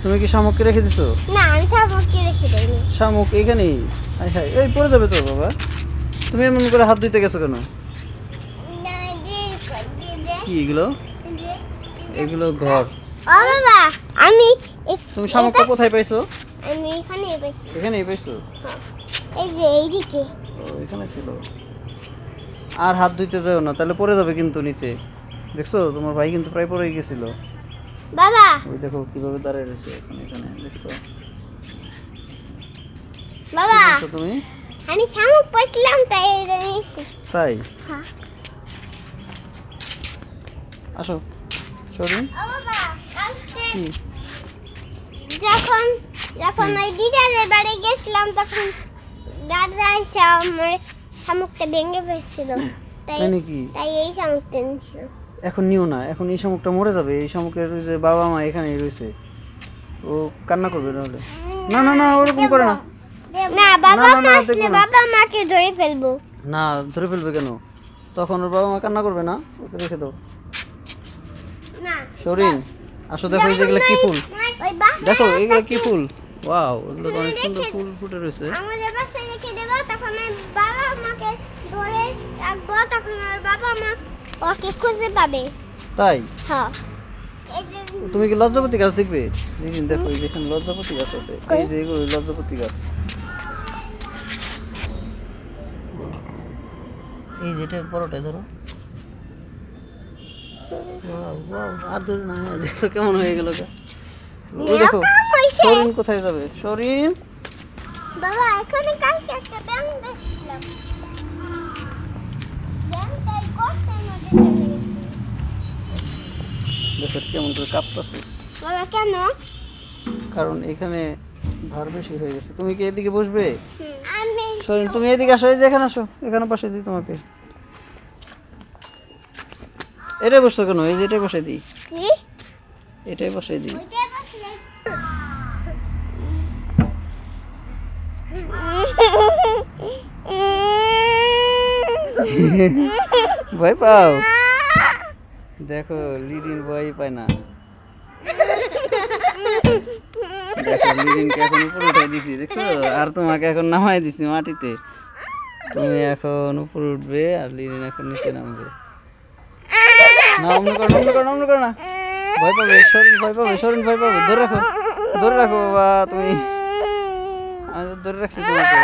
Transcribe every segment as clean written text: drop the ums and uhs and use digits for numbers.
তুমি কি শামুককে রেখে দিছো? না, আমি শামুককে রেখে দেইনি। শামুক এখানেই। হাই হাই, এই পড়ে যাবে তো বাবা। তুমি এমন করে হাত ধুইতে গেছো কেন? কি এগুলো? এগুলো ঘর। ও বাবা, আমি তুমি শামুকটা কোথায় পাইছো? আমি এখানেই পাইছি। এখানেই পাইছো? এই যে এইদিকে। ও, এখানে ছিল। আর হাত ধুইতে যাও না, তাহলে পড়ে যাবে কিন্তু নিচে। দেখছো তোমার ভাই কিন্তু প্রায় পড়ে গেছিল। বাবা, ওই দেখো কিভাবে দাঁড়িয়ে রয়েছে এখন এখানে, দেখছো? বাবা, দেখছো তুমি? আমি শামুক পাইছিলাম তাই এটা নিয়েছি। তাই? হ্যাঁ। আসো সরিন। ও বাবা, কালকে কি? যখন ওই দিদাদের বাড়ি গেছিলাম তখন দাদা এসে আমার শামুকটা ভেঙে ফেলছিল। তাই নাকি? তাই এই শামুকটা নিয়েছিল। এখন নিও না, এখন এই শামুকটা মরে যাবে। এই শামুকের যে বাবা মা এখানেই রয়েছে, ও কান্না করবে নাহলে। না না না, ওরকম করে না। না, বাবা না, না, মা না, আসলে দেখবো না। বাবা মাকে ধরে ফেলবো। না, ধরে ফেলবে কেন? তখন ওর বাবা মা কান্না করবে না, ওকে রেখে দাও। না, সরিন। আসো, দেখো এই যেগুলো কি ফুল। ওই বাসায় দেখো এগুলো কি ফুল। ওয়াও, এগুলো তো অনেক দেখছি। সুন্দর ফুল ফুটে রয়েছে। আমাদের বাসায় রেখে দেবো, তখন ওই বাবা মাকে ধরে রাখবো, তখন ওর বাবা মা ওকে খুঁজে পাবে। তাই? হ্যাঁ। এই যে তুমি কি লজ্জাপতি গাছ দেখবে? দেখুন, দেখো এই যেখানে লজ্জাপতি গাছ আছে, এই যে এগুলো লজ্জাপতি গাছ। এই যেটা বড়টাই ধরো। ওয়াও, ওয়াও, আর ধরো না। দেখছো কেমন হয়ে গেল? ওই দেখো, সরিন কোথায় যাবে? সরিন। বাবা, এখানে কালকে একটা ব্যাঙ দেখছিলাম। ব্যাঙটা এই গর্তের মধ্যে চলে গেছে। দেখো কেমন করে কাঁপতেছে। বাবা, কেন? কারণ এখানে ভার বেশি হয়ে গেছে। তুমি কি এদিকে বসবে? আমি সরিন, তুমি এদিকে আসো, এই যে এখানে আসো, এখানে বসে দিই তোমাকে। এটাই বসছো কেন? এই যে এটাই বসে দিই, কি? এটাই বসে দিই। ওইটাই বসলে। ভয় পাও? দেখো লিরিন ভয় পায় না। দেখো লিরিনকে এখন উপরে উঠাই দিছি, দেখছো? আর তোমাকে এখন নামাই দিছি মাটিতে। তুমি এখন উপরে উঠবে আর লিরিন এখন নিচে নামবে। না, অমন করো, অমন করো, অমন করো না। ভয় পাবে সরিন, ভয় পাবে সরিন, ভয় পাবে। ধরে রাখো, ধরে রাখো বাবা তুমি। আমি তো ধরে রাখছি তোমাকে।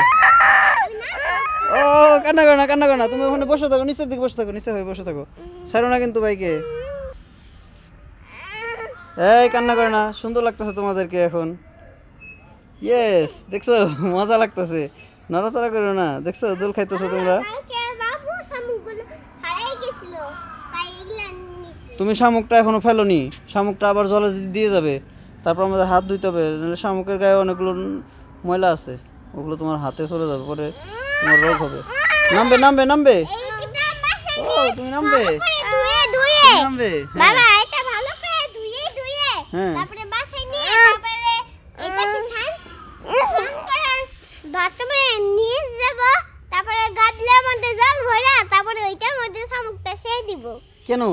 ও, কান্না করো না, কান্না করো না। তুমি ওখানে বসে থাকো, নিচের দিকে বসে থাকো, নিচে হয়ে বসে থাকো। ছাড়ো না কিন্তু ভাইকে। এই কান্না করে না, সুন্দর লাগতেছে তোমাদেরকে এখন। ইয়েস, দেখছো মজা লাগতেছে। নড়াচড়া করো না, দেখছো দোল খাইতেছো তোমরা। কালকে বাবু শামুকগুলো হারিয়ে গেছিল, তাই এগুলা নিয়েছি। তুমি শামুকটা এখনো ফেলোনি। শামুকটা আবার জলে দিয়ে যাবে, তারপর আমাদের হাত ধুইতে হবে, নাহলে শামুকের গায়ে অনেকগুলো ময়লা আছে, ওগুলো তোমার হাতে চলে যাবে, পরে তোমার রোগ হবে। নামবে, নামবে, নামবে। এইটা বাসায় ও, তুমি নামবে, ধুয়ে তুমি নামবে। বাবা, এটা ভালো করে ধুয়ে হ্যাঁ। তারপরে বাসায় নিয়ে তারপরে এটাকে স্নান করে বাথরুমে নিয়ে যাব, তারপরে গাদলার মধ্যে জল ভরা, তারপরে ওইটার মধ্যে শামুকটা ছেড়ে দিব। কেন?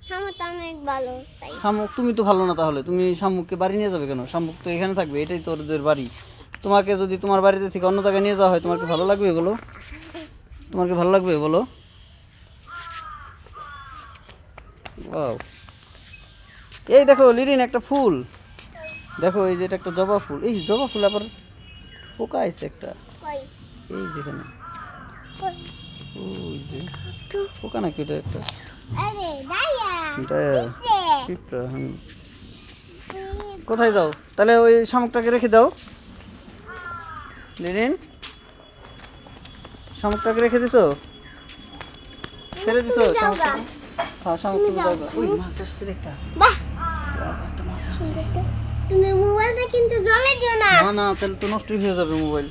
শামুকটা অনেক ভালো তাই। শামুক তুমি তো ভালো না, তাহলে তুমি শামুককে বাড়ি নিয়ে যাবে কেন? শামুক তো এখানে থাকবে, এটাই তোদের বাড়ি। তোমাকে যদি তোমার বাড়িতে থেকে অন্য জায়গায় নিয়ে যাওয়া হয়, তোমার কি ভালো লাগবে বলো? তোমার কি ভালো লাগবে বলো? ওয়াও, এই দেখো লিরিন একটা ফুল। দেখো এই যে এটা একটা জবা ফুল। এই জবা ফুল আবার পোকা আছে একটা, কই এই যেখানে। কই ওই যে পোকা নাকি এটা একটা? আরে দাইয়া এটা পিঁপড়া। কোথায় যাও? তাহলে ওই শামুকটাকে রেখে দাও লিরিন। শামুকটাকে রেখে দিছো? ছেড়ে দিছো শামুকটাকে? হ্যাঁ, শামুক তুমি যাও। ওই মাছ আসছে রে একটা। বাহ, একটা মাছ আসছে। তুমি মোবাইলটা কিন্তু জ্বলে দিও না। না না, তাহলে তো নষ্ট হয়ে যাবে মোবাইল।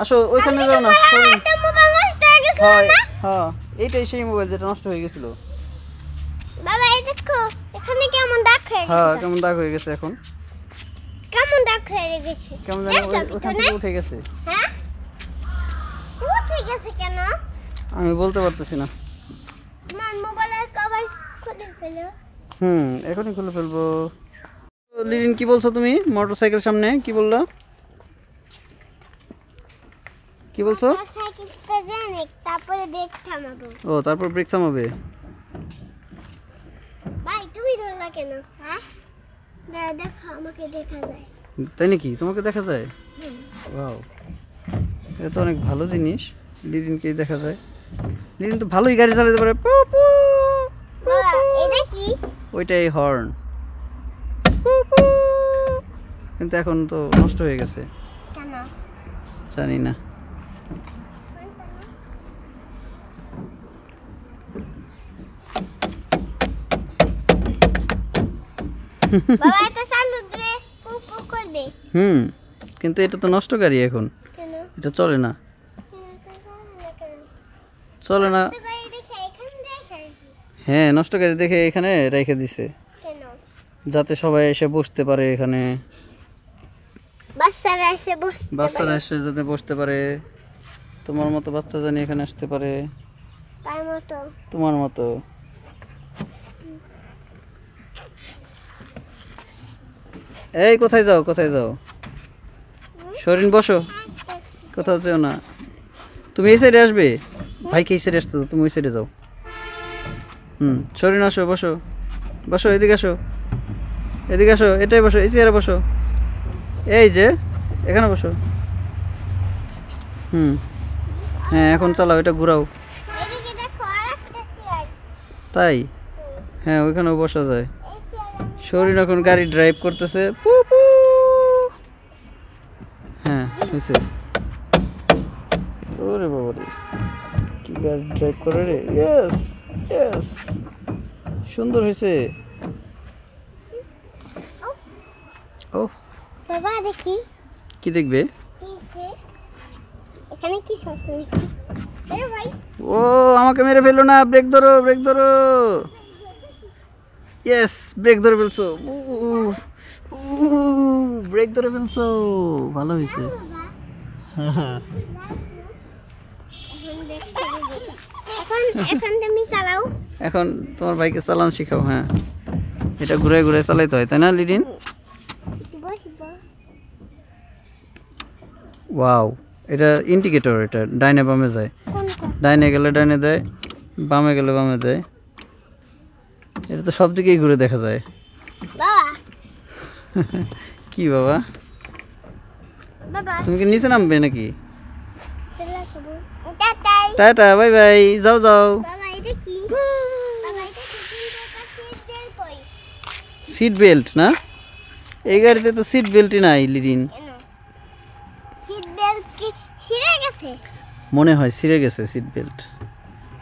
আসো ওইখানে যাও না। একটা মোবাইল নষ্ট হয়ে গেছিল হ্যাঁ না? হ্যাঁ, এইটাই সেই মোবাইল যেটা নষ্ট হয়ে গেছিল। বাবা, এই দেখো এখানে কেমন দাগ হয়ে হ্যাঁ, গেছে। কেমন দাগ হয়ে গেছে এখন। কেমন দাগ হয়ে গেছে? কেমন জানি ওখান থেকে উঠে গেছে। হ্যাঁ, উঠে গেছে কেন? আমি বলতে পারতেছি না। আমার মোবাইলের কভার খুলে ফেলো। এখনই খুলে ফেলবো। লিরিন কি বলছো তুমি মোটরসাইকেল সামনে কি বললো কি বলছো সাইকেলটা জানে তারপরে ব্রেক থামাবো ও তারপর ব্রেক থামাবে ভাই তুমি ধরলা কেন হ্যাঁ দেখো আমাকে দেখা যায় তাই নাকি তোমাকে দেখা যায় ওয়াও এটা তো অনেক ভালো জিনিস লিরিনকে দেখা যায় লিরিন তো ভালোই গাড়ি চালাতে পারে পু পু বাবা এটা কি ওইটাই হর্ন পু পু কিন্তু এখন তো নষ্ট হয়ে গেছে কেন জানি না বাবা এটা চালু দিলে কুকু করবে কিন্তু এটা তো নষ্ট গাড়ি এখন কেন এটা চলে না চলে না তো গাড়ি দেখে এখানে দেখে হ্যাঁ নষ্ট গাড়ি দেখে এখানে রেখে দিছে কেন যাতে সবাই এসে বসতে পারে এখানে বাচ্চারা এসে বসতে বাচ্চারা এসে যাতে বসতে পারে তোমার মতো বাচ্চা জানি এখানে আসতে পারে তার মতো তোমার মতো এই কোথায় যাও শরীন বসো কোথাও যেও না তুমি এই সাইডে আসবে ভাইকে এই সাইডে আসতে দাও তুমি ওই সাইডে যাও শরীন আসো বসো বসো এদিকে আসো এটাই বসো এই চেয়ারে বসো এই যে এখানে বসো হ্যাঁ এখন চালাও এটা ঘুরাও এদিকে দেখো আরেকটা চেয়ার তাই হ্যাঁ ওইখানেও বসা যায় এই চেয়ার শরীন এখন গাড়ি ড্রাইভ করতেছে পু পু হ্যাঁ হয়েছে ওরে বাবা রে কি গাড়ি ড্রাইভ করে রে ইয়েস সুন্দর হয়েছে ও বাবা দেখি কি দেখবে এই যে এখানে কি শস্য লিখি এ ভাই ও আমাকে মেরে ফেলো না ব্রেক ধরো ইয়েস ব্রেক ধরে ফেলছো ব্রেক ধরে ফেলছো ভালো হয়েছে এখন তুমি চালাও এখন তোমার ভাইকে চালান শেখাও হ্যাঁ এটা ঘুরে ঘুরে চালাইতে হয় তাই না লিডিন বসবো ওয়াও এটা ইন্ডিকেটর এটা ডাইনে বামে যায় কোনটা ডাইনে গেলে ডাইনে দেয় বামে গেলে বামে দেয় এটা তো সব দিকেই ঘুরে দেখা যায় বাবা কি বাবা বাবা তুমি কি নিচে নামবে নাকি চলা করব টাটাই টাটা বাই বাই যাও বাবা এটা কি বাবা এটা কি কই সিট বেল্ট না এই গাড়িতে তো সিট বেল্টই নাই লিডিন কেন সিট বেল্ট কি ছিঁড়ে গেছে মনে হয় ছিঁড়ে গেছে সিট বেল্ট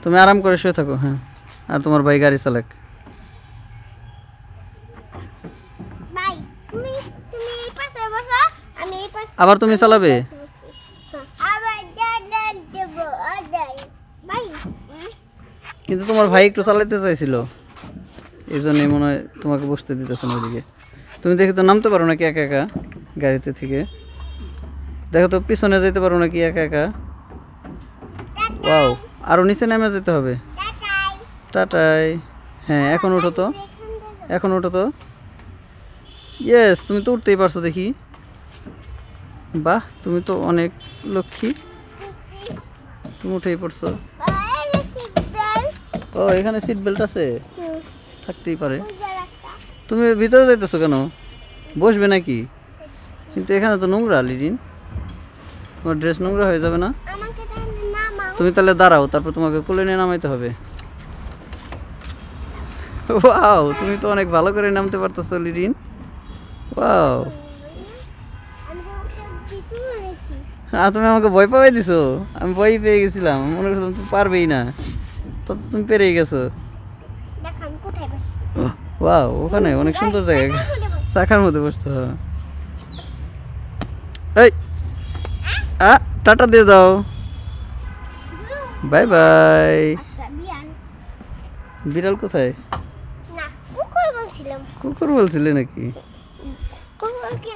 তুমি আরাম করে শুয়ে থাকো হ্যাঁ আর তোমার ভাই গাড়ি চালাক ভাই তুমি এই পাশে বসো আমি এই পাশে আবার তুমি চালাবে আবার দাদা দেব আদাই ভাই কিন্তু তোমার ভাই একটু চালাতে চাইছিল এই জন্যই মনে হয় তোমাকে বসতে দিতেছে না ওইদিকে তুমি দেখে তো নামতে পারো নাকি একা একা গাড়িতে থেকে দেখো তো পিছনে যেতে পারো নাকি একা একা ওয়াও আরও নিচে নেমে যেতে হবে টাটাই টাটাই হ্যাঁ এখন ওঠো তো ইয়েস তুমি তো উঠতেই পারছো দেখি বাহ তুমি তো অনেক লক্ষ্মী তুমি উঠেই পড়ছো এই সিট বেল্ট ও এখানে সিট বেল্ট আছে থাকতেই পারে বুঝা রাখা তুমি ভিতরে যাইতেছো কেন বসবে নাকি কিন্তু এখানে তো নোংরা লিডিন তোমার ড্রেস নোংরা হয়ে যাবে না আমাকে তাহলে নামাও তুমি তাহলে দাঁড়াও তারপর তোমাকে কোলে নিয়ে নামাইতে হবে ওয়াও তুমি তো অনেক ভালো করে নামতে পারতেছো লিডিন ওয়াও আমি তোমাকে জিতু মারেছি তুমি আমাকে ভয় পাওয়াই দিছো আমি ভয় পেয়ে গেছিলাম মনে করছিলাম তুমি পারবেই না তো তুমি পেরেই গেছো দেখো আমি কোথায় বসি ওয়াও ওখানে অনেক সুন্দর জায়গা চাকার মধ্যে বসছো এই টাটা দিয়ে দাও বাই বাই আচ্ছা বিয়ান বিড়াল কোথায় না কুকুর বলছিলাম কুকুর বলছিলে নাকি কুকুরকে